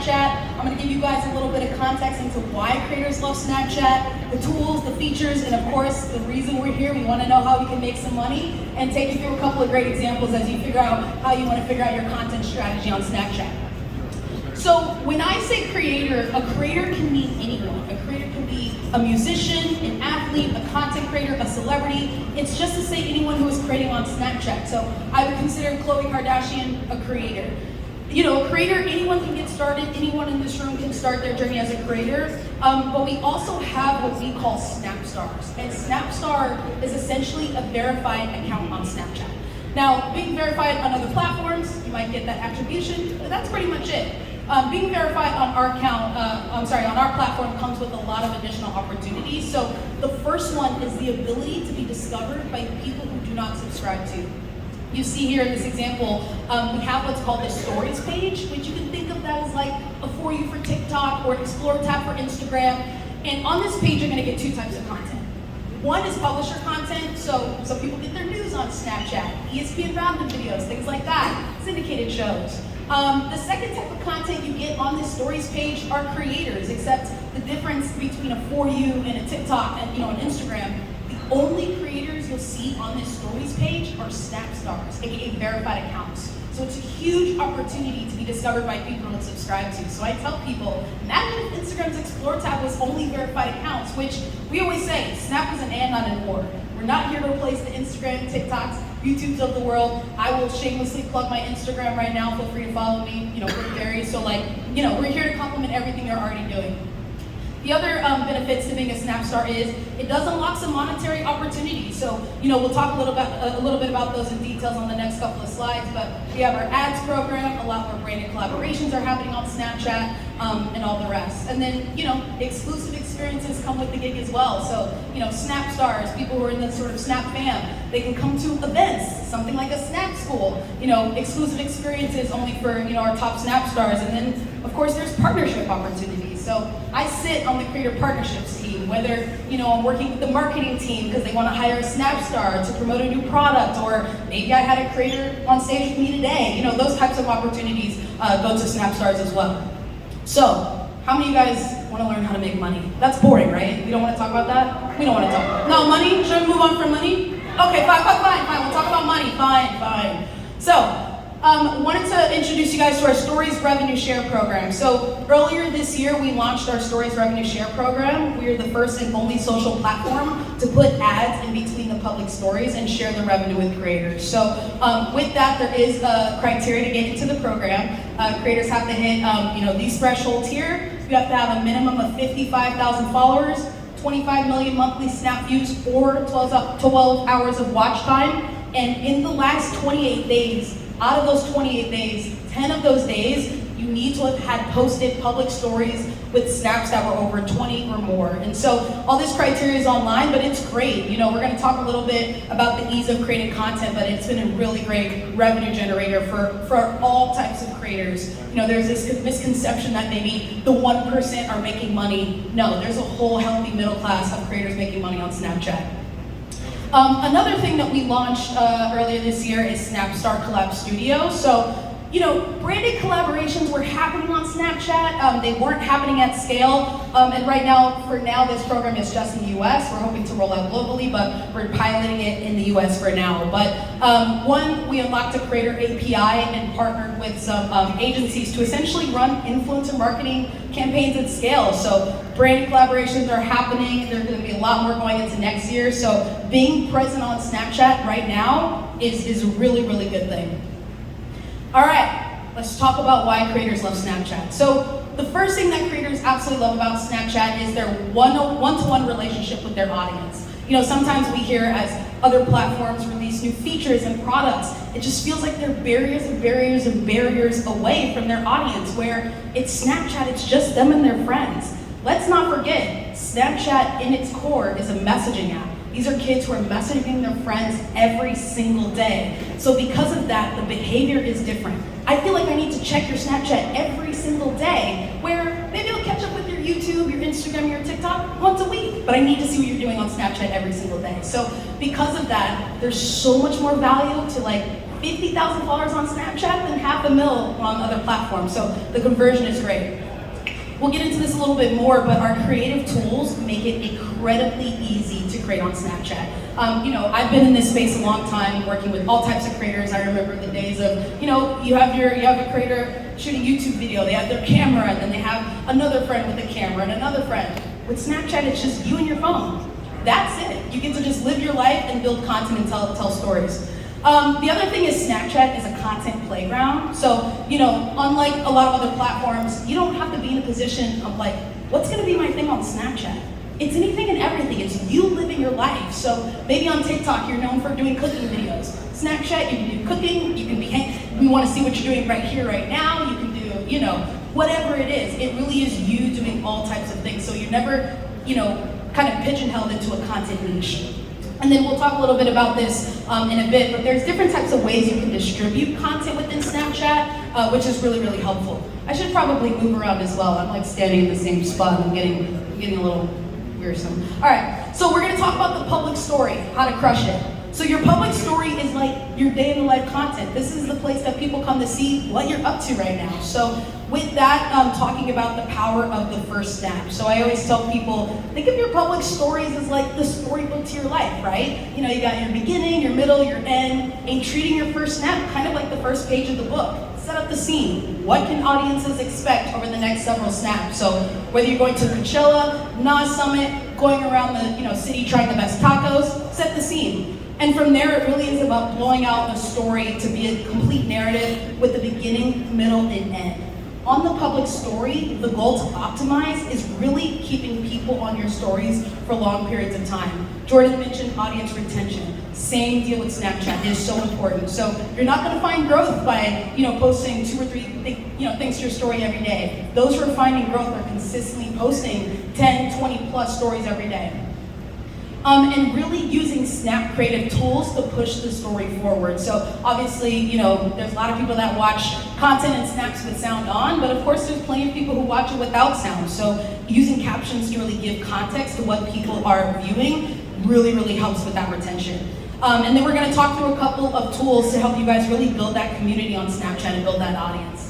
Snapchat. I'm gonna give you guys a little bit of context into why creators love Snapchat, the tools, the features, and of course, the reason we're here. We wanna know how we can make some money and take you through a couple of great examples as you figure out how you wanna figure out your content strategy on Snapchat. So when I say creator, a creator can mean anyone. A creator can be a musician, an athlete, a content creator, a celebrity. It's just to say anyone who is creating on Snapchat. So I would consider Khloe Kardashian a creator. You know, a creator, anyone can get started. Anyone in this room can start their journey as a creator. But we also have what we call Snapstars. And Snapstar is essentially a verified account on Snapchat. Now, being verified on other platforms, you might get that attribution, but that's pretty much it. Being verified on our account, on our platform comes with a lot of additional opportunities. So the first one is the ability to be discovered by people who do not subscribe to you. You see here in this example, we have what's called the Stories page, which you can think of that as like a For You for TikTok or an Explore tab for Instagram. And on this page, you're gonna get two types of content. One is publisher content, so some people get their news on Snapchat, ESPN Roundup videos, things like that, syndicated shows. The second type of content you get on this Stories page are creators, except the difference between a For You and a TikTok and an Instagram, the only creators you'll see on this Stories page are Snapstars, aka verified accounts. So it's a huge opportunity to be discovered by people who don't subscribe to. So I tell people, imagine if Instagram's Explore tab was only verified accounts, which we always say, Snap is an and, not an or. We're not here to replace the Instagram, TikToks, YouTubes of the world. I will shamelessly plug my Instagram right now. Feel free to follow me, Britt Berry. So we're here to complement everything you're already doing. The other benefits to being a Snapstar is it does unlock some monetary opportunities. So, we'll talk a little bit about those in details on the next couple of slides, but we have our ads program, a lot more branded collaborations are happening on Snapchat, and all the rest. And then, exclusive experiences come with the gig as well. So, Snapstars, people who are in the sort of Snap fam, they can come to events, something like a Snap School, exclusive experiences only for, our top Snapstars. And then, of course, there's partnership opportunities. So I sit on the creator partnerships team, whether, I'm working with the marketing team because they want to hire a Snapstar to promote a new product, or maybe I had a creator on stage with me today. Those types of opportunities go to Snapstars as well. So, how many of you guys want to learn how to make money? That's boring, right? We don't want to talk about that? We don't want to talk. No, money? Should we move on from money? Okay, fine. We'll talk about money. Fine. So, wanted to introduce you guys to our Stories Revenue Share program. So earlier this year, we launched our Stories Revenue Share program. We are the first and only social platform to put ads in between the public stories and share the revenue with creators. So with that, there is a criteria to get into the program. Creators have to hit these thresholds here. You have to have a minimum of 55,000 followers, 25 million monthly Snap views, or 12 hours of watch time. And in the last 28 days, out of those 28 days, 10 of those days, you need to have had posted public stories with snaps that were over 20 or more. And so all this criteria is online, but it's great. We're gonna talk a little bit about the ease of creating content, but it's been a really great revenue generator for all types of creators. There's this misconception that maybe the 1% are making money. No, there's a whole healthy middle class of creators making money on Snapchat. Another thing that we launched earlier this year is Snapstar Collab Studio. So, branded collaborations were happening on Snapchat. They weren't happening at scale. And right now, this program is just in the US. We're hoping to roll out globally, but we're piloting it in the US for now. But we unlocked a creator API and partnered with some agencies to essentially run influencer marketing campaigns at scale. So branded collaborations are happening. There's going to be a lot more going into next year. So being present on Snapchat right now is a really, really good thing. All right, let's talk about why creators love Snapchat. So the first thing that creators absolutely love about Snapchat is their one-to-one relationship with their audience. Sometimes we hear as other platforms release new features and products, it just feels like they're barriers away from their audience, where it's Snapchat, it's just them and their friends. Let's not forget, Snapchat in its core is a messaging app. These are kids who are messaging their friends every single day. So because of that, the behavior is different. I feel like I need to check your Snapchat every single day, where maybe I'll catch up with your YouTube YouTube, your Instagram, your TikTok once a week, but I need to see what you're doing on Snapchat every single day. So because of that, there's so much more value to like 50,000 followers on Snapchat than 500,000 on other platforms. So the conversion is great. We'll get into this a little bit more, but our creative tools make it incredibly easy to create on Snapchat. I've been in this space a long time, working with all types of creators. I remember the days of, you have a creator shooting YouTube video, they have their camera, and then they have another friend with a camera and another friend. With Snapchat, it's just you and your phone. That's it. You get to just live your life and build content and tell stories. The other thing is Snapchat is a content playground. So, unlike a lot of other platforms, you don't have to be in a position of like, what's gonna be my thing on Snapchat? It's anything and everything. It's you living your life. So maybe on TikTok, you're known for doing cooking videos. Snapchat, you can do cooking, you can we wanna see what you're doing right here, right now. You can do, whatever it is. It really is you doing all types of things. So you're never, kind of pigeonholed into a content niche. And then we'll talk a little bit about this in a bit, but there's different types of ways you can distribute content within Snapchat, which is really, really helpful. I should probably move around as well. I'm like standing in the same spot. I'm getting a little wearisome. All right, so we're gonna talk about the public story, how to crush it. So your public story is like your day in the life content. This is the place that people come to see what you're up to right now. So with that, talking about the power of the first snap. So I always tell people, think of your public stories as like the storybook to your life, right? You got your beginning, your middle, your end, and treating your first snap kind of like the first page of the book. Set up the scene. What can audiences expect over the next several snaps? So whether you're going to Coachella, NAS Summit, going around the city trying the best tacos, set the scene. And from there, it really is about blowing out the story to be a complete narrative with the beginning, middle, and end. On the public story, the goal to optimize is really keeping people on your stories for long periods of time. Jordan mentioned audience retention. Same deal with Snapchat. It is so important. So you're not going to find growth by posting 2 or 3 things to your story every day. Those who are finding growth are consistently posting 10, 20 plus stories every day. And really using Snap creative tools to push the story forward. So obviously, there's a lot of people that watch content and snaps with sound on, but of course there's plenty of people who watch it without sound. So using captions to really give context to what people are viewing really, really helps with that retention. And then we're gonna talk through a couple of tools to help you guys really build that community on Snapchat and build that audience.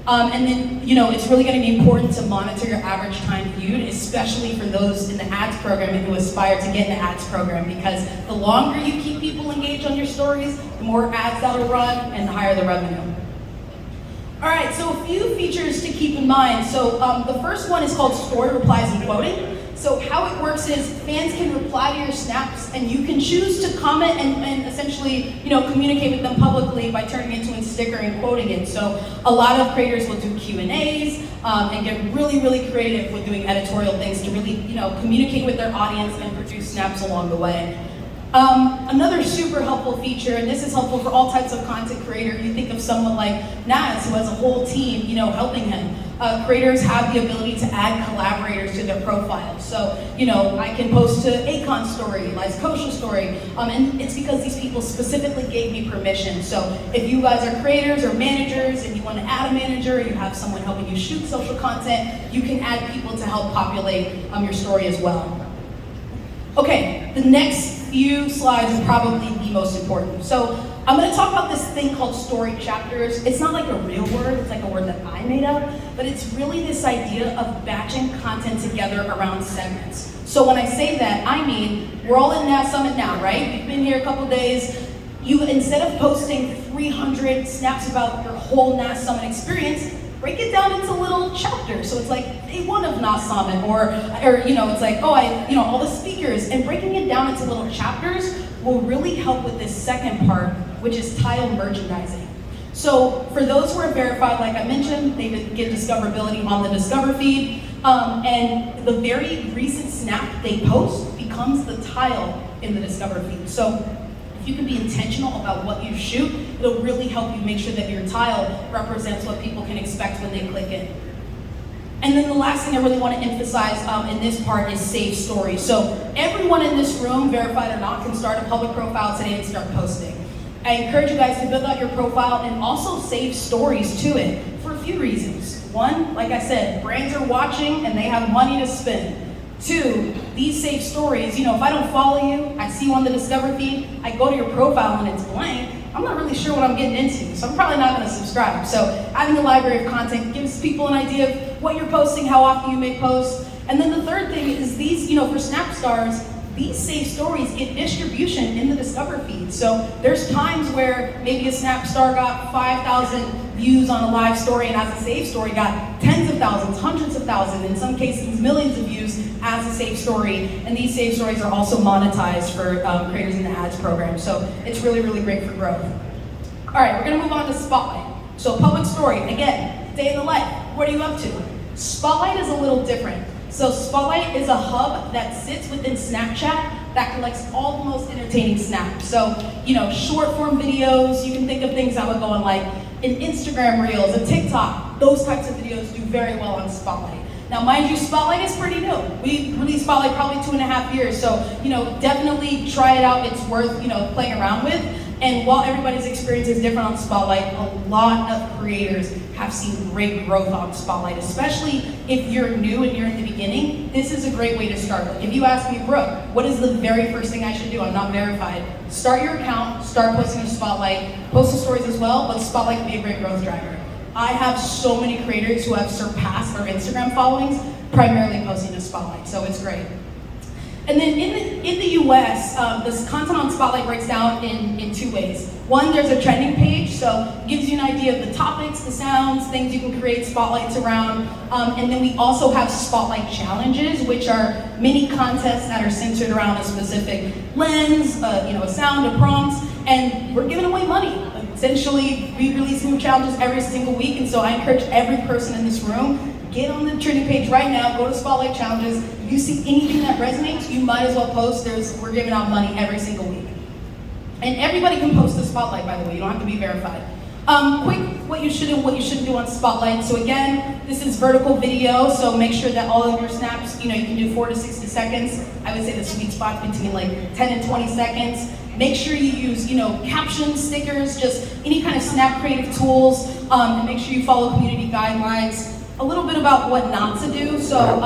And then, it's really going to be important to monitor your average time viewed, especially for those in the ads program and who aspire to get in the ads program, because the longer you keep people engaged on your stories, the more ads that'll run and the higher the revenue. All right, so a few features to keep in mind. So the first one is called story replies and quoting. So how it works is fans can reply to your snaps and you can choose to comment and essentially, communicate with them publicly by turning it into a sticker and quoting it. So a lot of creators will do Q&As and get really, really creative with doing editorial things to really, communicate with their audience and produce snaps along the way. Another super helpful feature, and this is helpful for all types of content creator. You think of someone like Naz, who has a whole team, helping him. Creators have the ability to add collaborators to their profile. So, I can post to Akon's story, Liza Koshy's story, and it's because these people specifically gave me permission. So if you guys are creators or managers and you want to add a manager, you have someone helping you shoot social content, you can add people to help populate your story as well. Okay, the next few slides are probably the most important. So I'm going to talk about this thing called story chapters. It's not like a real word, it's like a word that I made up, but it's really this idea of batching content together around segments. So when I say that, I mean, we're all in NAS Summit now, right? You've been here a couple days. You, instead of posting 300 snaps about your whole NAS Summit experience, break it down into little chapters. So it's like day 1 of NAS Summit, or it's like, all the speakers, and breaking it down into little chapters will really help with this second part, which is tile merchandising. So for those who are verified, like I mentioned, they get discoverability on the Discover feed, and the very recent snap they post becomes the tile in the Discover feed. So if you can be intentional about what you shoot, it'll really help you make sure that your tile represents what people can expect when they click it. And then the last thing I really want to emphasize in this part is save stories. So everyone in this room, verified or not, can start a public profile today and start posting. I encourage you guys to build out your profile and also save stories to it for a few reasons. One, like I said, brands are watching and they have money to spend. Two, these safe stories, if I don't follow you, I see you on the Discover feed, I go to your profile and it's blank, I'm not really sure what I'm getting into, so I'm probably not gonna subscribe. So having a library of content gives people an idea of what you're posting, how often you may post. And then the third thing is these, for Snapstars, these safe stories get distribution in the Discover feed. So there's times where maybe a Snapstar got 5,000 views on a live story and as a safe story got tens of thousands, hundreds of thousands, in some cases millions of views as a safe story. And these safe stories are also monetized for creators in the ads program. So it's really, really great for growth. All right, we're gonna move on to Spotlight. So public story, again, day in the life. What are you up to? Spotlight is a little different. So Spotlight is a hub that sits within Snapchat that collects all the most entertaining snaps. So, short form videos, you can think of things that would go on like an Instagram Reels, a TikTok. Those types of videos do very well on Spotlight. Now, mind you, Spotlight is pretty new. We released Spotlight probably 2.5 years, so, definitely try it out. It's worth, playing around with. And while everybody's experience is different on Spotlight, a lot of creators have seen great growth on Spotlight, especially if you're new and you're in the beginning. This is a great way to start. Like if you ask me, Brooke, what is the very first thing I should do? I'm not verified. Start your account, start posting to Spotlight, post the stories as well, but Spotlight can be a great growth driver. I have so many creators who have surpassed their Instagram followings primarily posting to Spotlight, so it's great. And then in the US, this content on Spotlight breaks down in two ways. One, there's a trending page, so it gives you an idea of the topics, the sounds, things you can create spotlights around. And then we also have Spotlight challenges, which are mini contests that are centered around a specific lens, a sound, a prompt, and we're giving away money. Essentially, we release new challenges every single week, and so I encourage every person in this room, get on the trending page right now, go to Spotlight Challenges. If you see anything that resonates, you might as well post. We're giving out money every single week. And everybody can post to Spotlight, by the way, you don't have to be verified. Quick, what you should and what you shouldn't do on Spotlight. So again, this is vertical video, so make sure that all of your snaps, you can do 4 to 60 seconds. I would say the sweet spot's between like 10 and 20 seconds. Make sure you use, captions, stickers, just any kind of snap creative tools, and make sure you follow community guidelines. A little bit about what not to do. So,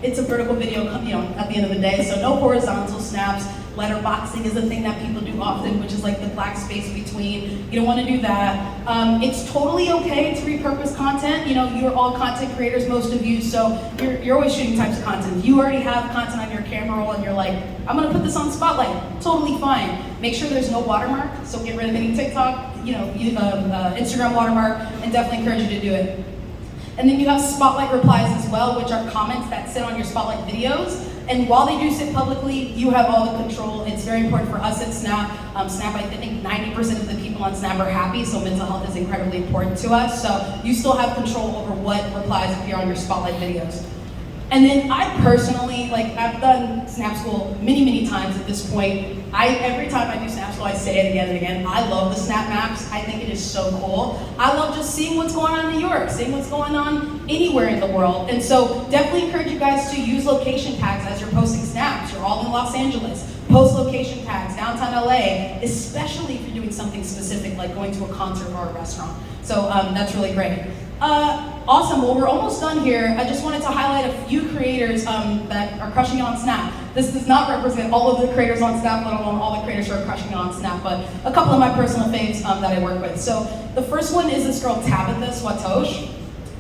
it's a vertical video, at the end of the day, so no horizontal snaps. Letterboxing is a thing that people do often, which is like the black space between. You don't want to do that. It's totally okay to repurpose content. You're all content creators, most of you, so you're always shooting types of content. If you already have content on your camera roll and you're like, I'm gonna put this on Spotlight, totally fine. Make sure there's no watermark, so get rid of any TikTok, Instagram watermark, and definitely encourage you to do it. And then you have Spotlight replies as well, which are comments that sit on your Spotlight videos. And while they do sit publicly, you have all the control. It's very important for us at Snap. Snap, I think 90% of the people on Snap are happy, so mental health is incredibly important to us. So you still have control over what replies appear on your Spotlight videos. And then I personally, I've done Snap School many, many times at this point. Every time I do Snap School, I say it again and again. I love the Snap Maps. I think it is so cool. I love just seeing what's going on in New York, seeing what's going on anywhere in the world. And so definitely encourage you guys to use location tags as you're posting snaps. You're all in Los Angeles. Post location tags, downtown LA, especially if you're doing something specific like going to a concert or a restaurant. So that's really great. Awesome, well we're almost done here. I just wanted to highlight a few creators that are crushing it on Snap. This does not represent all of the creators on Snap, let alone all the creators who are crushing it on Snap, but a couple of my personal faves that I work with. So the first one is this girl Tabitha Swatosh.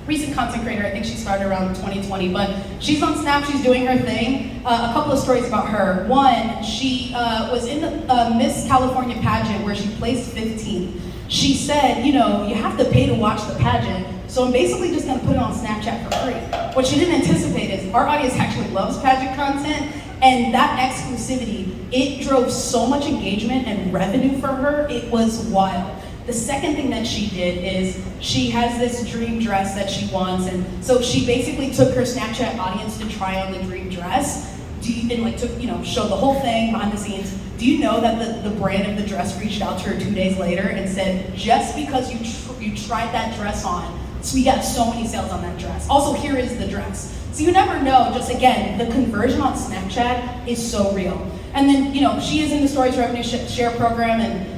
Recent content creator, I think she started around 2020, but she's on Snap, she's doing her thing. A couple of stories about her. One, she was in the Miss California pageant where she placed 15th. She said, you have to pay to watch the pageant, so I'm basically just gonna put it on Snapchat for free. What she didn't anticipate is our audience actually loves pageant content, and that exclusivity, it drove so much engagement and revenue for her, it was wild. The second thing that she did is she has this dream dress that she wants, and so she basically took her Snapchat audience to try on the dream dress, and showed the whole thing behind the scenes. Do you know that the brand of the dress reached out to her 2 days later and said, just because you tried that dress on, so we got so many sales on that dress. Also, here is the dress. So you never know, just again, the conversion on Snapchat is so real. And then, she is in the Stories Revenue Share program, and,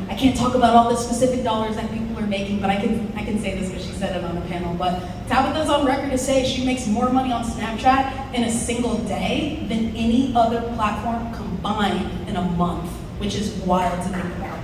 I can't talk about all the specific dollars that people are making, but I can say this because she said it on the panel, but Tabitha's on record to say she makes more money on Snapchat in a single day than any other platform combined in a month, which is wild to think about.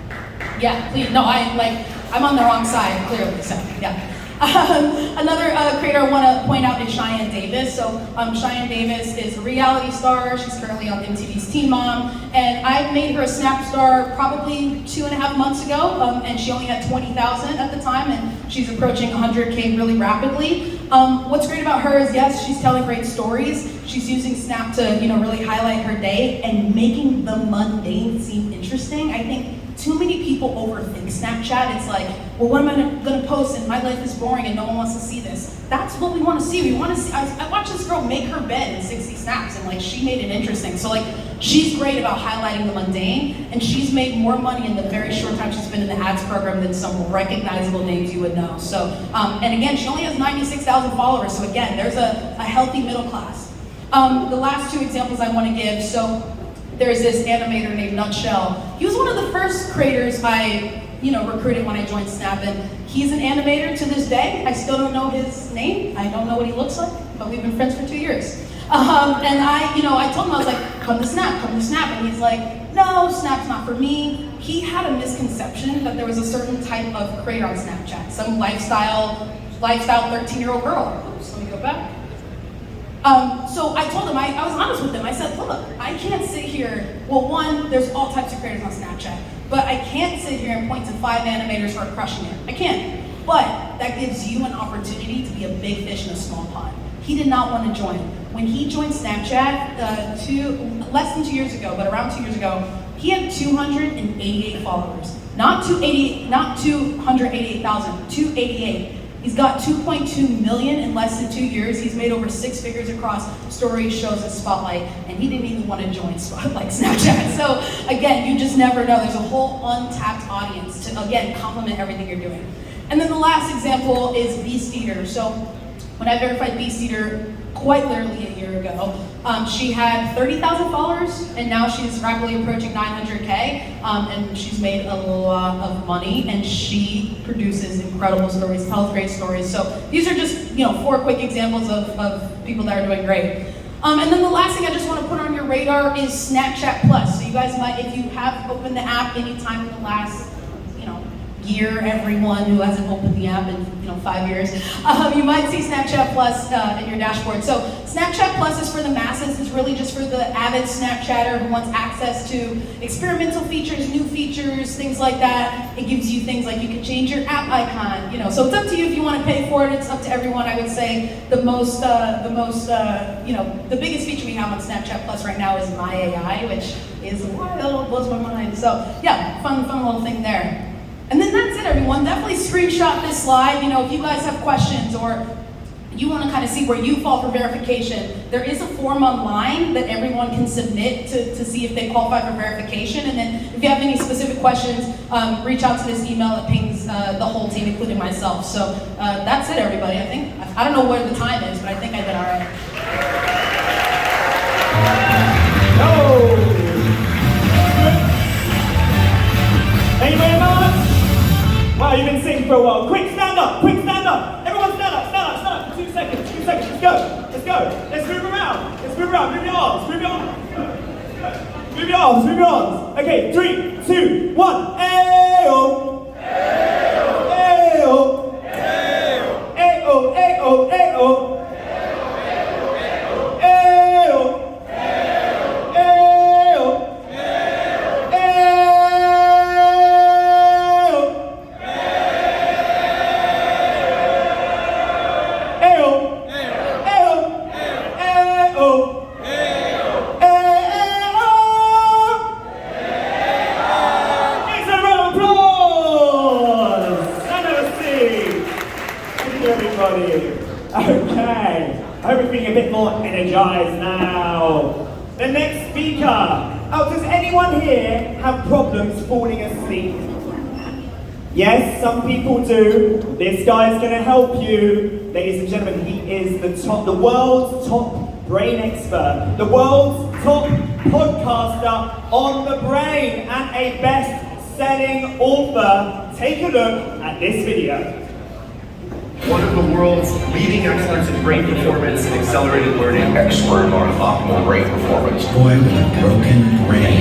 Yeah, please, no, I'm on the wrong side, clearly, so, yeah. Another creator I want to point out is Cheyenne Davis. So Cheyenne Davis is a reality star. She's currently on MTV's Teen Mom. And I made her a Snap star probably 2.5 months ago. And she only had 20,000 at the time. And she's approaching 100K really rapidly. What's great about her is, yes, she's telling great stories. She's using Snap to, really highlight her day and making the mundane seem interesting. I think too many people overthink Snapchat. It's like, well, what am I gonna post and my life is boring and no one wants to see this. That's what we want to see. We want to see, I watched this girl make her bed in 60 snaps and she made it interesting. So she's great about highlighting the mundane, and she's made more money in the very short time she's been in the ads program than some recognizable names you would know. So, and again, she only has 96,000 followers. So again, there's a healthy middle class. The last two examples I want to give, so there's this animator named Nutshell. He was one of the first creators I recruited when I joined Snap, and he's an animator to this day. I still don't know his name. I don't know what he looks like, but we've been friends for 2 years. And I told him, I was like, come to Snap. And he's like, no, Snap's not for me. He had a misconception that there was a certain type of creator on Snapchat, some lifestyle 13-year-old girl. Oops, let me go back. So I told him, I was honest with him. I said, look, I can't sit here. Well, one, there's all types of creators on Snapchat, but I can't sit here and point to 5 animators who are crushing it. I can't. But that gives you an opportunity to be a big fish in a small pond. He did not want to join. When he joined Snapchat less than 2 years ago, but around 2 years ago, he had 288 followers. Not 288,000, 288. He's got 2.2 million in less than 2 years. He's made over 6 figures across stories, shows, and Spotlight, and he didn't even want to join Spotlight Snapchat. So again, you just never know. There's a whole untapped audience to, again, complement everything you're doing. And then the last example is Beast Eater. So when I verified Beast Eater quite literally a year ago, she had 30,000 followers, and now she's rapidly approaching 900K, and she's made a lot of money, and she produces incredible stories, tells great stories. So these are just 4 quick examples of people that are doing great. And then the last thing I just want to put on your radar is Snapchat Plus. So you guys might, if you have opened the app anytime in the last year, everyone who hasn't opened the app in 5 years, you might see Snapchat Plus in your dashboard. So Snapchat Plus is for the masses. It's really just for the avid Snapchatter who wants access to experimental features, new features, things like that. It gives you things like you can change your app icon. So it's up to you if you want to pay for it. It's up to everyone. I would say the biggest feature we have on Snapchat Plus right now is My AI, which is wild, blows my mind. So yeah, fun little thing there. And then that's it, everyone. Definitely screenshot this slide. If you guys have questions or you want to kind of see where you fall for verification, there is a form online that everyone can submit to see if they qualify for verification. And then if you have any specific questions, reach out to this email that pings the whole team, including myself. So that's it, everybody. I don't know where the time is, but I think I did all right. Thank you very much. Wow, you've been singing for a while. Quick, stand up. Everyone stand up for 2 seconds. Let's go. Let's move around. Move your arms. Okay, 3, 2, 1. Ayo. Okay, I hope we're feeling a bit more energized now. The next speaker. Does anyone here have problems falling asleep? Yes, some people do. This guy's gonna help you. Ladies and gentlemen, he is the world's top brain expert, the world's top podcaster on the brain, and a best best-selling author. Take a look at this video. One of the world's leading experts in brain performance and accelerated learning. Expert on optimal brain performance. Boy with a broken brain.